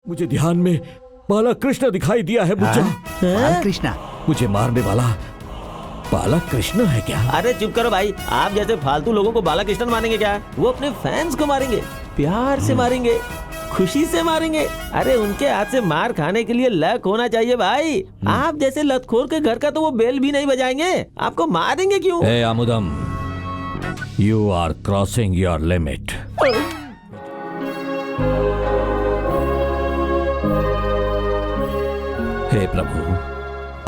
मुझे ध्यान में बाला कृष्ण दिखाई दिया है बुच्चा। बाल कृष्णा? मुझे मारने वाला बाला कृष्ण है क्या? अरे चुप करो भाई, आप जैसे फालतू लोगों को बाला कृष्ण मानेंगे क्या? वो अपने फैंस को मारेंगे, प्यार से मारेंगे, खुशी से मारेंगे। अरे उनके हाथ से मार खाने के लिए लक होना चाहिए भाई। आप जैसे लतखोर के घर का तो वो बेल भी नहीं बजाएंगे, आपको मारेंगे क्यों? ए आमुदम, you are crossing your limit. हे प्रभु,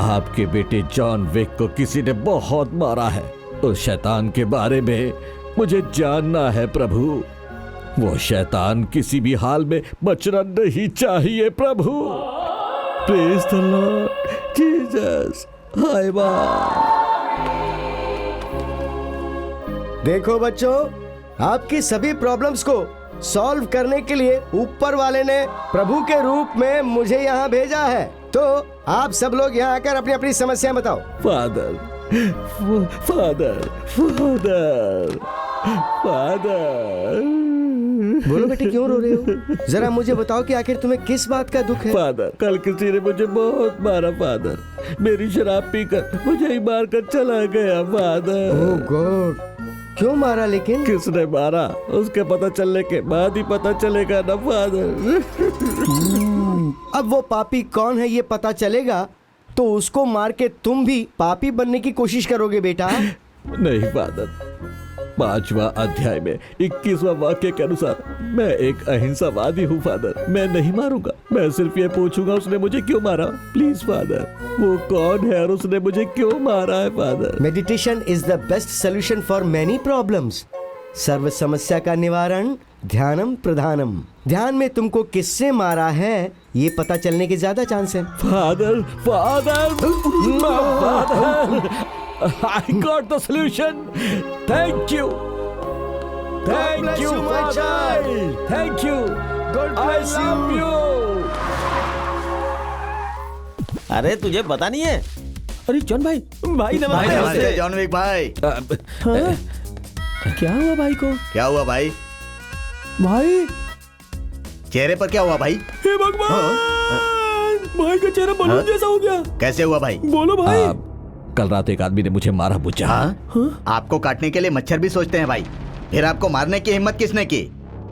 आपके बेटे जॉन विक को किसी ने बहुत मारा है। उस शैतान के बारे में मुझे जानना है प्रभु। वो शैतान किसी भी हाल में बचना नहीं चाहिए प्रभु। Praise the lord Jesus. हाय बा। देखो बच्चों, आपकी सभी प्रॉब्लम्स को सॉल्व करने के लिए ऊपर वाले ने प्रभु के रूप में मुझे यहाँ भेजा है। तो आप सब लोग यहाँ आकर अपनी अपनी समस्या बताओ। Father, father, father, father. बोलो बेटे, क्यों रो रहे हो? जरा मुझे बताओ कि आखिर तुम्हें किस बात का दुख है? फादर, कल किसी ने मुझे बहुत मारा फादर। मेरी शराब पीकर मुझे ही मारकर चला गया फादर। ओह गॉड, क्यों मारा? लेकिन किसने मारा उसके पता चलने के बाद ही पता चलेगा ना फादर। अब वो पापी कौन है ये पता चलेगा तो उसको मार के तुम भी पापी बनने की कोशिश करोगे बेटा। नहीं फादर, 5वां अध्याय में 21वां वाक्य के अनुसार मैं एक अहिंसावादी हूँ फादर। मैं नहीं मारूंगा, मैं सिर्फ ये पूछूंगा उसने मुझे क्यों मारा। प्लीज फादर, वो कौन है और उसने मुझे क्यों मारा है father. Meditation is the best solution for many problems. सर्व समस्या का निवारण ध्यानम प्रधानम। ध्यान में तुमको किससे मारा है ये पता चलने के ज्यादा चांस है। Father, father, father, I got the solution. Thank you. Thank you, my Father. child. Thank you. God I bless love you. you. अरे तुझे पता नहीं है? अरे जॉन भाई, भाई नमस्ते। नमस्ते जॉन विक भाई। हाँ? क्या हुआ भाई को? क्या हुआ भाई? भाई चेहरे पर क्या हुआ भाई? हे भगवान, भाई का चेहरा बलून जैसा हो गया। कैसे हुआ भाई? बोलो भाई। कल रात एक आदमी ने मुझे मारा बुच्चा। हाँ? आपको काटने के लिए मच्छर भी सोचते हैं भाई, फिर आपको मारने की हिम्मत किसने की?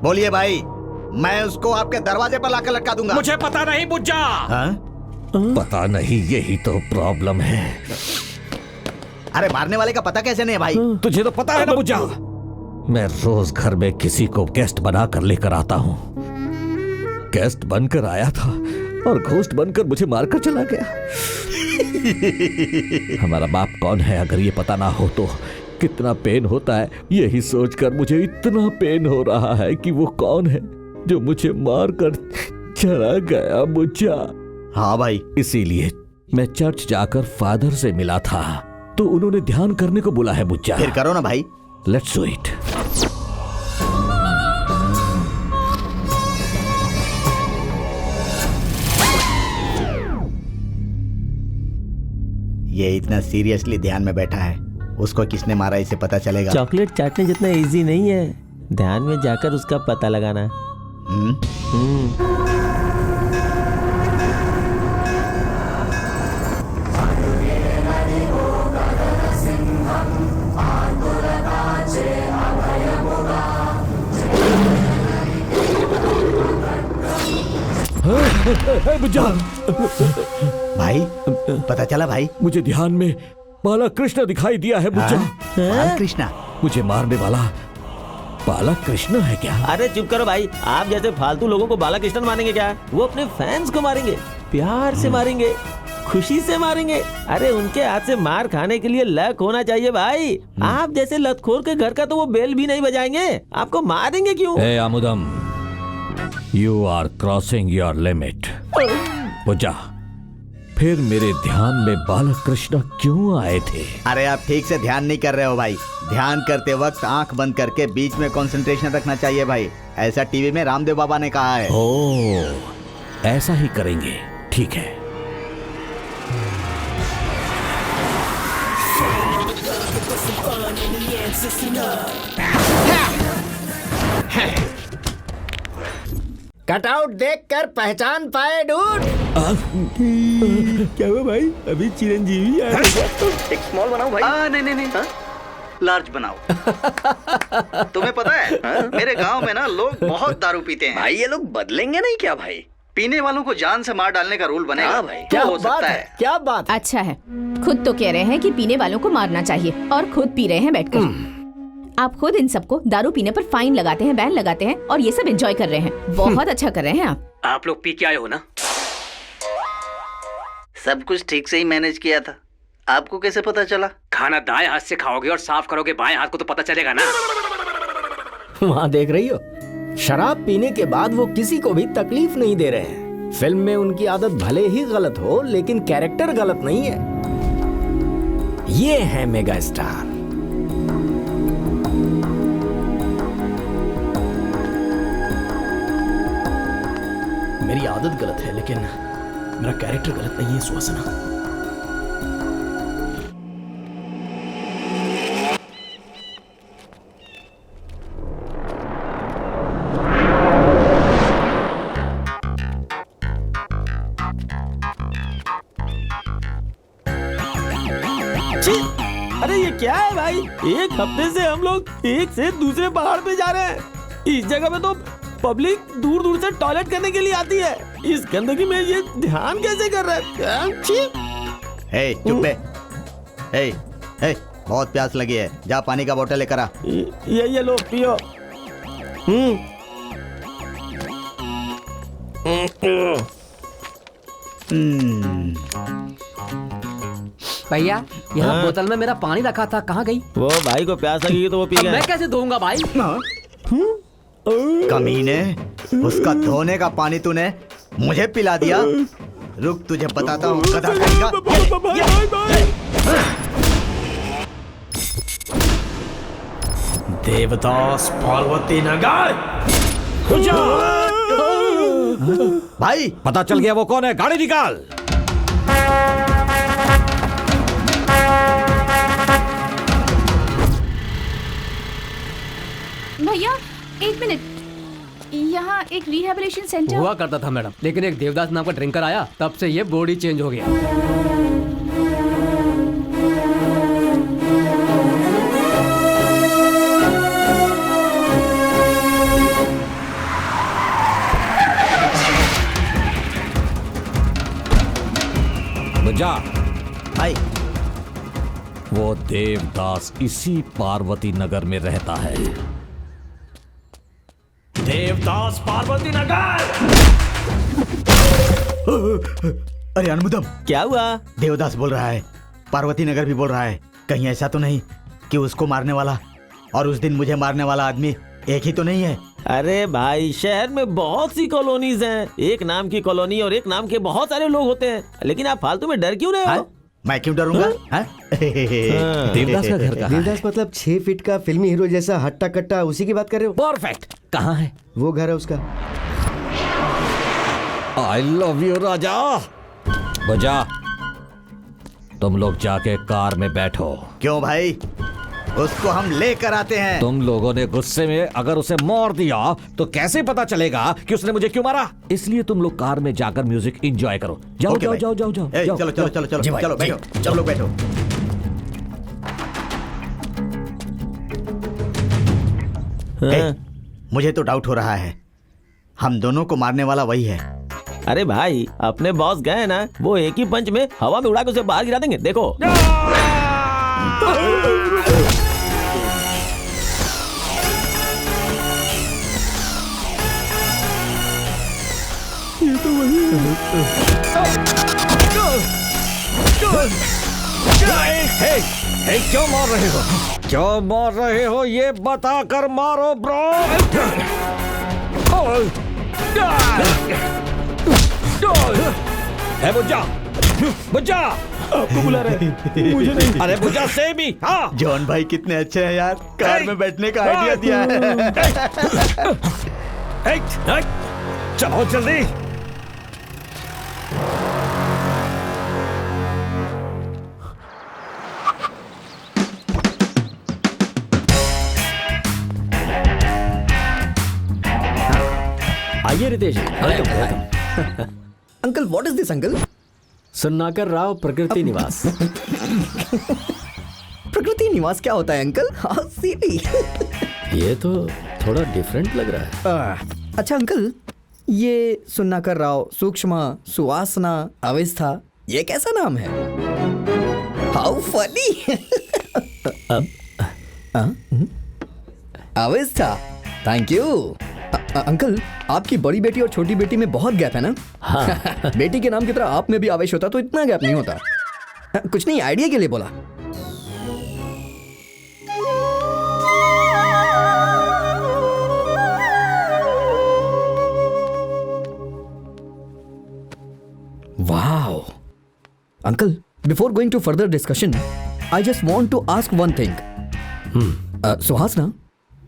बोलिए भाई, मैं उसको आपके दरवाजे पर लाकर लटका दूंगा। मुझे पता नहीं बुच्चा। हाँ? पता नहीं, यही तो प्रॉब्लम है। अरे मारने वाले का पता कैसे नहीं है भाई? तुझे तो पता है ना बुच्चा, मैं रोज घर में किसी को गेस्ट बना कर लेकर आता हूँ। गेस्ट बनकर आया था और घोस्ट बनकर मुझे मारकर चला गया। हमारा बाप कौन है अगर ये पता ना हो तो कितना पेन होता है, यही सोचकर मुझे इतना पेन हो रहा है कि वो कौन है जो मुझे मारकर चला गया बुच्चा। हाँ भाई, इसीलिए मैं चर्च जाकर फादर से मिला था, तो उन्होंने ध्यान करने को बोला है बुच्चा। फिर करो ना भाई। Let's do it. ये इतना सीरियसली ध्यान में बैठा है, उसको किसने मारा इसे पता चलेगा। चॉकलेट चाटने जितना इजी नहीं है ध्यान में जाकर उसका पता लगाना। बुच्चा, भाई पता चला भाई? मुझे ध्यान में बाला कृष्ण दिखाई दिया है बुच्चा। बाल कृष्णा? मुझे मारने वाला बाला कृष्ण है क्या? अरे चुप करो भाई, आप जैसे फालतू लोगों को बाला कृष्ण मानेंगे क्या? वो अपने फैंस को मारेंगे, प्यार से मारेंगे, खुशी से मारेंगे। अरे उनके हाथ से मार खाने के लिए लक होना चाहिए भाई। आप जैसे लतखोर के घर का तो वो बेल भी नहीं बजाएंगे, आपको मारेंगे क्यों? ए आमुदम, you are crossing your limit. बुच्चा, फिर मेरे ध्यान में बालकृष्ण क्यों आए थे? अरे आप ठीक से ध्यान नहीं कर रहे हो भाई। ध्यान करते वक्त आंख बंद करके बीच में कंसंट्रेशन रखना चाहिए भाई। ऐसा टीवी में रामदेव बाबा ने कहा है। ओह, ऐसा ही करेंगे, ठीक है। कटआउट देखकर पहचान पाए डूड? क्या हुआ भाई? अभी चिरंजीवी आ एक स्मॉल बनाओ भाई। नहीं लार्ज बनाओ। तुम्हें पता है मेरे गांव में ना लोग बहुत दारू पीते हैं भाई। ये लोग बदलेंगे नहीं क्या भाई? पीने वालों को जान से मार डालने का रूल बनेगा। हाँ भाई, क्या हो बात सकता है, क्या बात है। अच्छा है, खुद तो कह रहे हैं कि पीने वालों को मारना चाहिए और खुद पी रहे हैं बैठकर। आप खुद इन सबको दारू पीने पर फाइन लगाते हैं, बैन लगाते हैं और ये सब एंजॉय कर रहे हैं। बहुत अच्छा कर रहे हैं आप। आप लोग पी के आए हो ना? सब कुछ ठीक से ही मैनेज किया था। आपको कैसे पता चला? खाना दाएं हाथ से खाओगे और साफ करोगे बाएं हाथ को तो पता चलेगा ना। वहाँ देख रही हो, शराब पीने के बाद वो किसी को भी तकलीफ नहीं दे रहे हैं। फिल्म में उनकी आदत भले ही गलत हो, लेकिन कैरेक्टर गलत नहीं है। ये है मेगा स्टार। मेरी आदत गलत है लेकिन मेरा कैरेक्टर गलत नहीं है सुहासना। अरे ये क्या है भाई? एक हफ्ते से हम लोग एक से दूसरे पहाड़ पे जा रहे हैं। इस जगह पे तो पब्लिक दूर दूर से टॉयलेट करने के लिए आती है। इस गंदगी में ये ध्यान कैसे कर रहा है? हे चुप बे। हे बहुत प्यास लगी है, जा पानी का बोतल लेकर आ। ये लो पियो। भैया यहाँ बोतल में मेरा पानी रखा था, कहाँ गई? वो भाई को प्यास लगी तो वो पी अब गए। मैं कैसे धोऊंगा भाई? कमीने, उसका धोने का पानी तूने मुझे पिला दिया। रुक तुझे बताता हूँ गधा कहीं का। देवदास पार्वती नगर। भाई पता चल गया वो कौन है, गाड़ी निकाल। भैया एक मिनट, यहाँ एक रिहैबिलिटेशन सेंटर हुआ करता था मैडम, लेकिन एक देवदास नाम का ड्रिंकर आया, तब से ये बॉडी चेंज हो गया। जा भाई वो देवदास इसी पार्वती नगर में रहता है। देवदास पार्वती नगर। अरे अनमुदम, क्या हुआ? देवदास बोल रहा है, पार्वती नगर भी बोल रहा है। कहीं ऐसा तो नहीं कि उसको मारने वाला और उस दिन मुझे मारने वाला आदमी एक ही तो नहीं है? अरे भाई, शहर में बहुत सी कॉलोनीज हैं। एक नाम की कॉलोनी और एक नाम के बहुत सारे लोग होते हैं, लेकिन आप फालतू में डर क्यों रहे हो? मैं क्यों डरूंगा? देवदास का घर कहाँ है? देवदास मतलब 6 फीट का फिल्मी हीरो जैसा हट्टा कट्टा, उसी की बात कर रहे हो? परफेक्ट। कहाँ है? वो घर है उसका। आई लव यू राजा। बजा, तुम लोग जाके कार में बैठो। क्यों भाई? उसको हम लेकर आते हैं। तुम लोगों ने गुस्से में अगर उसे मार दिया तो कैसे पता चलेगा कि उसने मुझे क्यों मारा? इसलिए तुम लोग कार में जाकर म्यूजिक एंजॉय करो। जाओ ओके जाओ भाई। जाओ जाओ जाओ ए, जाओ। चलो चलो चलो चलो चलो बैठो, सब लोग बैठो। ए, मुझे तो डाउट हो रहा है, हम दोनों को मारने वाला वही है। अरे भाई, अपने बॉस गए ना, वो एक ही पंच में हवा में उड़ा के उसे बाहर गिरा देंगे। देखो। ये तो वही है। क्यों मार रहे हो? क्यों मार रहे हो ये बता कर मारो ब्रो। है बुझा, बुझा। आपको बुला रहे हैं, मुझे नहीं। अरे बुझा से भी। हाँ, जॉन भाई कितने अच्छे हैं यार, कार में बैठने का आइडिया दिया है। चलो जल्दी। आइए Ritesh ji, uncle what is this uncle? सुन्नाकर राव प्रकृति निवास। प्रकृति निवास क्या होता है अंकल? How silly. ये तो थोड़ा डिफरेंट लग रहा है। अच्छा अंकल, ये सुन्नाकर राव, सूक्ष्म, सुवासना, अवस्था, ये कैसा नाम है? How funny. अवस्था, थैंक यू। अंकल, आपकी बड़ी बेटी और छोटी बेटी में बहुत गैप है ना? हाँ। बेटी के नाम की तरह आप में भी आवेश होता तो इतना गैप नहीं होता। कुछ नहीं, आइडिया के लिए बोला। Wow. Uncle, before going to further discussion, I just want to ask one thing. Suhasna,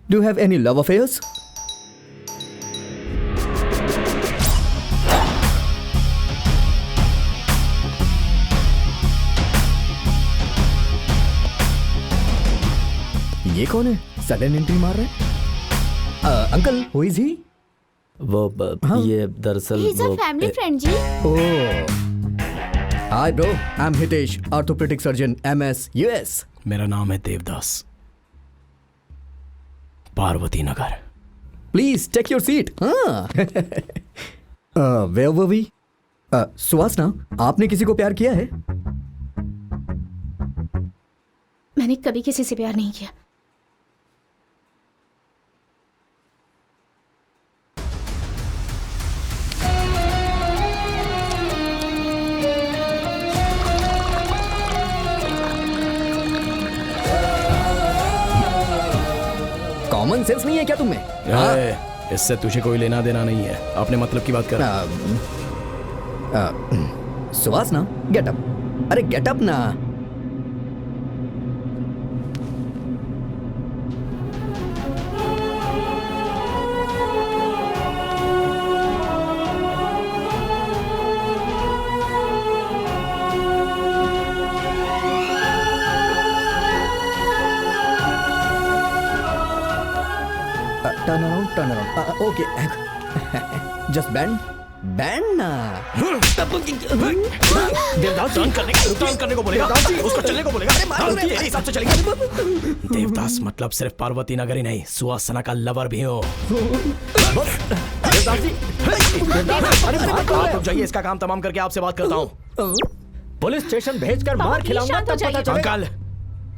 do you have any love affairs? ये कौन है? सडन एंट्री मार रहे हैं। Uncle, who is he? वो ये दरअसल He's a family friend ji. Oh. Hi bro, I'm Hitesh, orthopedic surgeon, MS, US. मेरा नाम है Devdas, Parvati Nagar. Please take your seat. Where were we? सुहासना, आपने किसी को प्यार किया है? मैंने कभी किसी से प्यार नहीं किया। कॉमन सेंस नहीं है क्या तुम्हें? इससे तुझे कोई लेना देना नहीं है, अपने मतलब की बात कर। सुहासना, गेट अप। अरे गेट अप ना। Turn around. Okay. Just bend ना। देवदास टर्न करने को बोलेगा, उसको चलने को बोलेगा। तेरे हिसाब से चलेगा। देवदास मतलब सिर्फ पार्वती नगर ही नहीं, सुहासना का लवर भी हो। देवदास जी, आप रुक जाइए, इसका काम तमाम करके आपसे बात करता हूँ। पुलिस स्टेशन भेजकर मार खिलाऊंगा तब पता चलेगा। अंकल,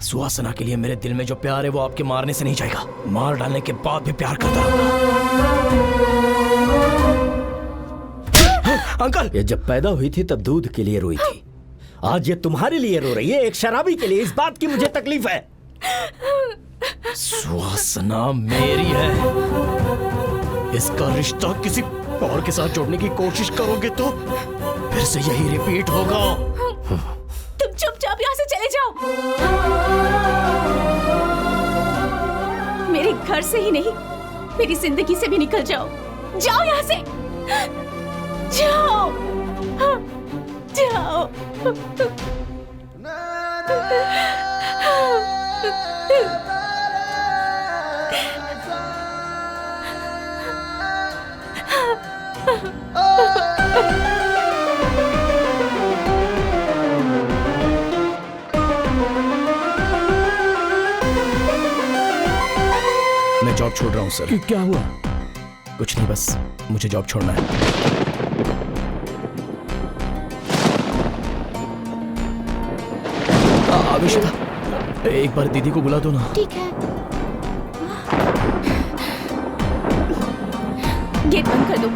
सुहासना के लिए मेरे दिल में जो प्यार है वो आपके मारने से नहीं जाएगा, मार डालने के बाद भी प्यार करता रहूंगा। अंकल, ये जब पैदा हुई थी तब दूध के लिए रोई थी, आज ये तुम्हारे लिए रो रही है, एक शराबी के लिए। इस बात की मुझे तकलीफ है। सुहासना मेरी है, इसका रिश्ता किसी और के साथ जोड़ने की कोशिश करोगे तो फिर से यही रिपीट होगा। तुम चुपचाप यहाँ से चले जाओ। मेरे घर से ही नहीं, मेरी जिंदगी से भी निकल जाओ। जाओ यहाँ से, जाओ, जाओ। मैं जॉब छोड़ रहा हूँ सर। क्या हुआ? कुछ नहीं, बस मुझे जॉब छोड़ना है। अभिषेक, एक बार दीदी को बुला दो ना। ठीक है। गेट बंद कर दो।